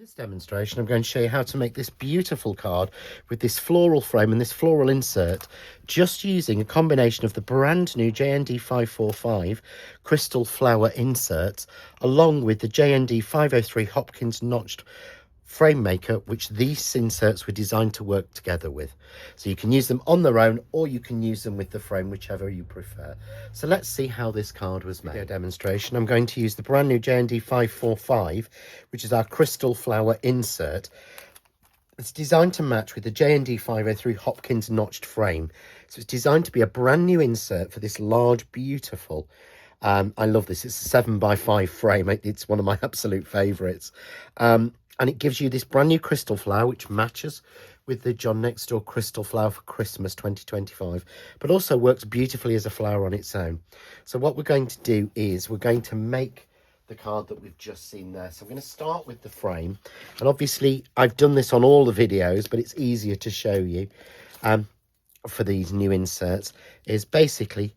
In this demonstration, I'm going to show you how to make this beautiful card with this floral frame and this floral insert, just using a combination of the brand new JND545 crystal flower inserts, along with the JND503 Hopkins notched frame maker, which these inserts were designed to work together with. So you can use them on their own, or you can use them with the frame, whichever you prefer. So let's see how this card was made. Demonstration. I'm going to use the brand new JND545, which is our crystal flower insert. It's designed to match with the JND503 Hopkins notched frame. So it's designed to be a brand new insert for this large, beautiful, I love this, it's a 7x5 frame. It's one of my absolute favorites. And it gives you this brand new crystal flower, which matches with the John Next Door crystal flower for Christmas 2025, but also works beautifully as a flower on its own. So what we're going to do is we're going to make the card that we've just seen there. So I'm going to start with the frame, and obviously I've done this on all the videos, but it's easier to show you for these new inserts. Is basically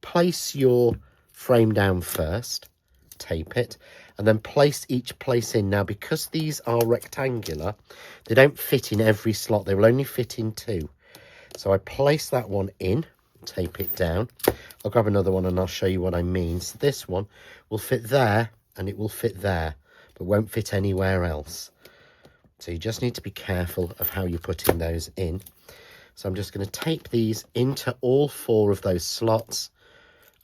place your frame down first, tape it, and then place each place in. Now, because these are rectangular, they don't fit in every slot. They will only fit in two. So I place that one in, tape it down. I'll grab another one and I'll show you what I mean. So this one will fit there and it will fit there, but won't fit anywhere else. So you just need to be careful of how you're putting those in. So I'm just going to tape these into all four of those slots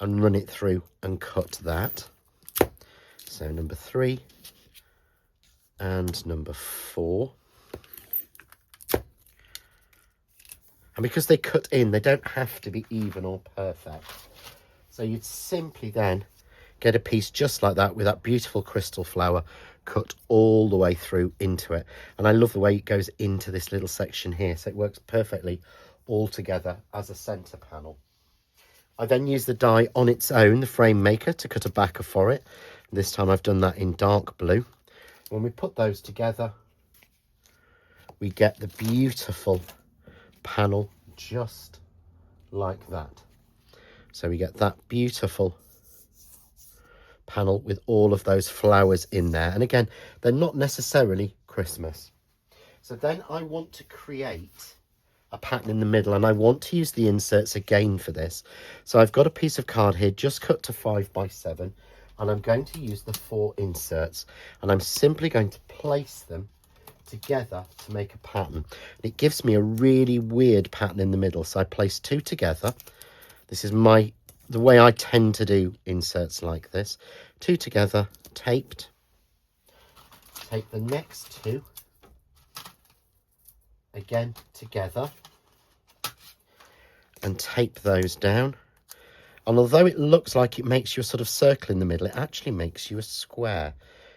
and run it through and cut that. So number 3 and number 4. And because they cut in, they don't have to be even or perfect. So you'd simply then get a piece just like that with that beautiful crystal flower cut all the way through into it. And I love the way it goes into this little section here. So it works perfectly all together as a centre panel. I then use the die on its own, the frame maker, to cut a backer for it. This time I've done that in dark blue. When we put those together, we get the beautiful panel just like that. So we get that beautiful panel with all of those flowers in there. And again, they're not necessarily Christmas. So then I want to create a pattern in the middle, and I want to use the inserts again for this. So I've got a piece of card here just cut to 5x7, and I'm going to use the 4 inserts, and I'm simply going to place them together to make a pattern. And it gives me a really weird pattern in the middle. So I place 2 together. This is the way I tend to do inserts like this. 2 together, taped. Take the next 2 again together and tape those down. And although it looks like it makes you a sort of circle in the middle, it actually makes you a square.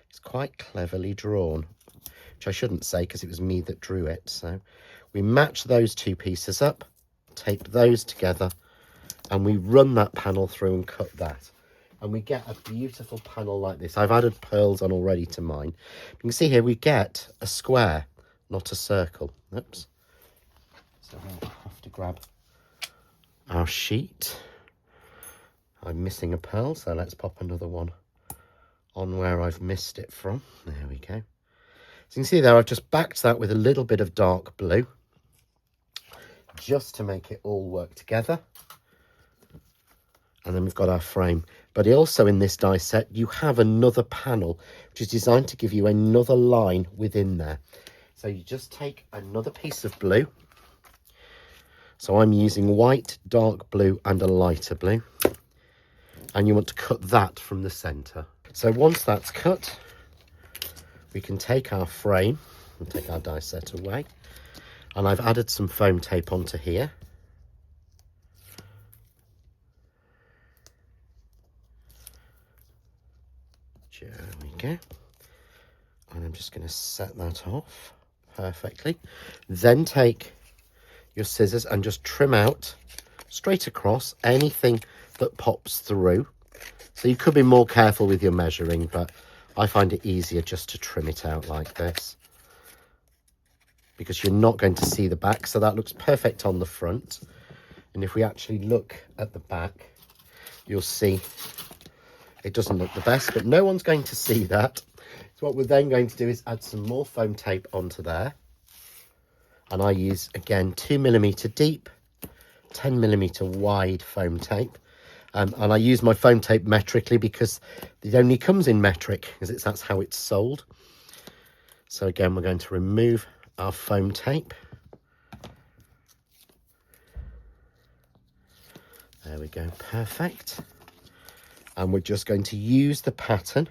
It's quite cleverly drawn, which I shouldn't say because it was me that drew it. So we match those 2 pieces up, tape those together, and we run that panel through and cut that. And we get a beautiful panel like this. I've added pearls on already to mine. You can see here we get a square, not a circle. Oops. So I'll have to grab our sheet. I'm missing a pearl, so let's pop another one on where I've missed it from. There we go. So you can see there, I've just backed that with a little bit of dark blue, just to make it all work together. And then we've got our frame. But also in this die set, you have another panel, which is designed to give you another line within there. So you just take another piece of blue. So I'm using white, dark blue, and a lighter blue. And you want to cut that from the centre. So once that's cut, we can take our frame and take our die set away. And I've added some foam tape onto here. There we go. And I'm just going to set that off perfectly. Then take your scissors and just trim out straight across anything that pops through. So you could be more careful with your measuring, but I find it easier just to trim it out like this, because you're not going to see the back. So that looks perfect on the front. And if we actually look at the back, you'll see it doesn't look the best, but no one's going to see that. So what we're then going to do is add some more foam tape onto there. And I use, again, 2mm deep, 10mm wide foam tape. And I use my foam tape metrically because it only comes in metric, because that's how it's sold. So again, we're going to remove our foam tape. There we go, perfect. And we're just going to use the pattern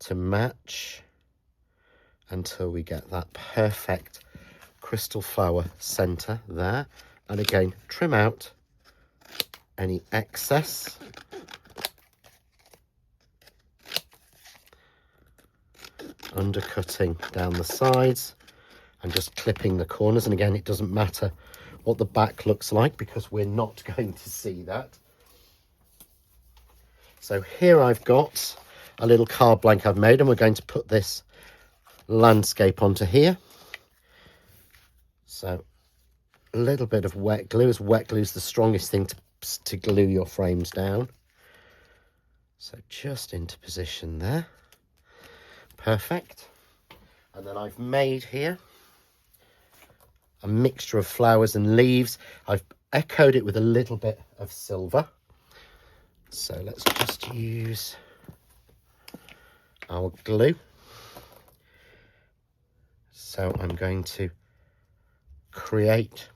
to match until we get that perfect crystal flower center there. And again, trim out any excess. Undercutting down the sides and just clipping the corners. And again, it doesn't matter what the back looks like because we're not going to see that. So here I've got a little card blank I've made, and we're going to put this landscape onto here. So a little bit of wet glue, as wet glue is the strongest thing to glue your frames down. So just into position there. Perfect. And then I've made here a mixture of flowers and leaves. I've echoed it with a little bit of silver. So let's just use our glue. So I'm going to create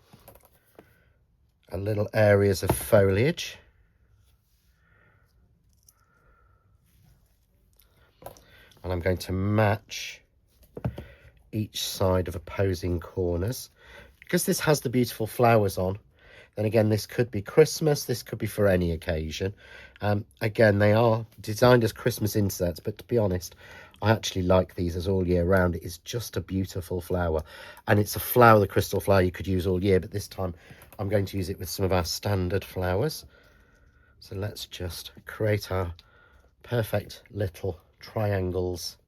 a little areas of foliage. And I'm going to match each side of opposing corners. Because this has the beautiful flowers on, then again, this could be Christmas, this could be for any occasion. Again, they are designed as Christmas inserts, but to be honest, I actually like these as all year round. It is just a beautiful flower. And it's a flower, the crystal flower, you could use all year, but this time I'm going to use it with some of our standard flowers. So let's just create our perfect little triangles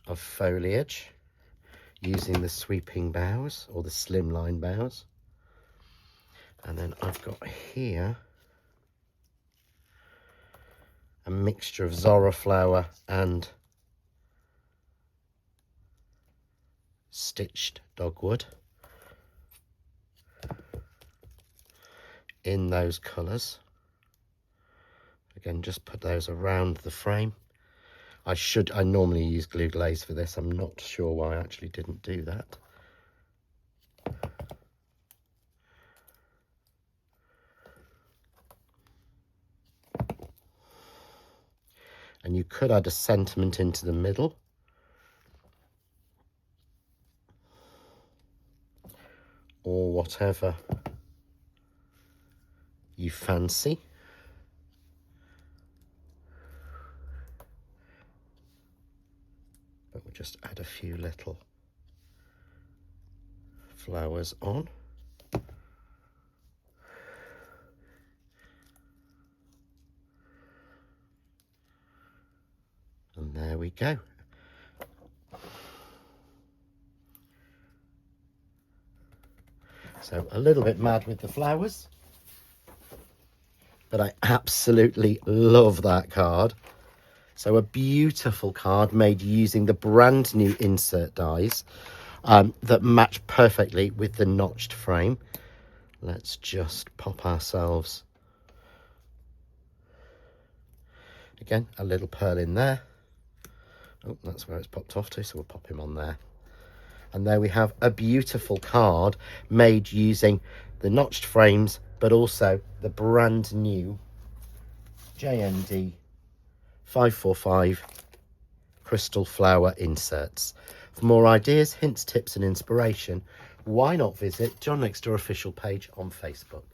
of foliage using the sweeping boughs or the slimline boughs. And then I've got here a mixture of Zora flower and stitched dogwood in those colours. Again, just put those around the frame. I normally use glue glaze for this. I'm not sure why I actually didn't do that. And you could add a sentiment into the middle. Or whatever you fancy. But we'll just add a few little flowers on. And there we go. So a little bit mad with the flowers, but I absolutely love that card. So a beautiful card made using the brand new insert dies that match perfectly with the notched frame. Let's just pop ourselves, again, a little pearl in there. Oh, that's where it's popped off to, so we'll pop him on there. And there we have a beautiful card made using the notched frames, but also the brand new JND545 crystal flower inserts. For more ideas, hints, tips and inspiration, why not visit John Next Door official page on Facebook.